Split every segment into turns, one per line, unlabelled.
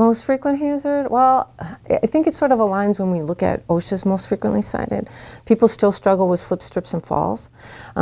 Most frequent hazard? Well, I think it sort of aligns when we look at OSHA's most frequently cited. People still struggle with slips, trips, and falls.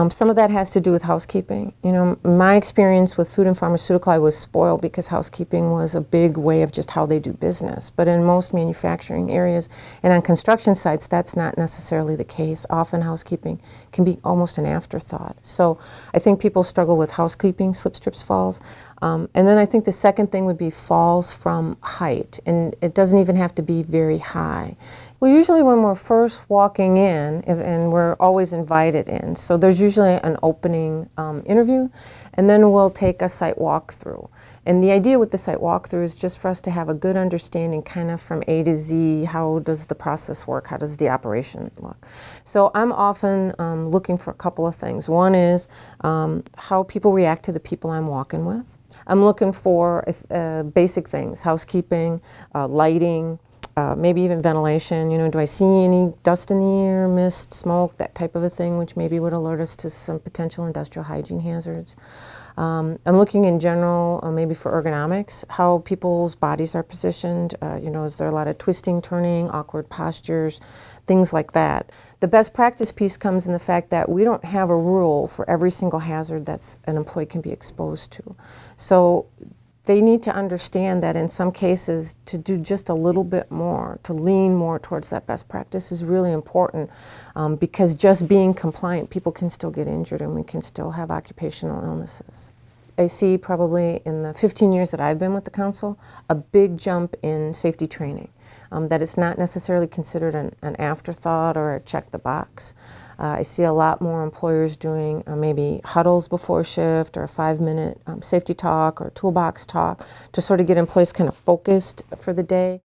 Some of that has to do with housekeeping. You know, my experience with food and pharmaceutical, I was spoiled because housekeeping was a big way of just how they do business. But in most manufacturing areas and on construction sites, that's not necessarily the case. Often housekeeping can be almost an afterthought. So I think people struggle with housekeeping, slips, trips, falls. And then I think the second thing would be falls from height, and it doesn't even have to be very high. Well, usually when we're first walking in, and we're always invited in, so there's usually an opening interview, and then we'll take a site walkthrough. And the idea with the site walkthrough is just for us to have a good understanding kind of from A to Z, how does the process work, how does the operation look. So I'm often looking for a couple of things. One is how people react to the people I'm walking with. I'm looking for basic things, housekeeping, lighting, maybe even ventilation. You know, do I see any dust in the air, mist, smoke, that type of a thing, which maybe would alert us to some potential industrial hygiene hazards. I'm looking in general, maybe for ergonomics, how people's bodies are positioned. You know, is there a lot of twisting, turning, awkward postures, things like that. The best practice piece comes in the fact that we don't have a rule for every single hazard that an employee can be exposed to. So they need to understand that in some cases to do just a little bit more, to lean more towards that best practice is really important because just being compliant, people can still get injured and we can still have occupational illnesses. I see probably in the 15 years that I've been with the council, a big jump in safety training. That it's not necessarily considered an afterthought or a check the box. I see a lot more employers doing maybe huddles before shift or a 5-minute safety talk or toolbox talk to sort of get employees kind of focused for the day.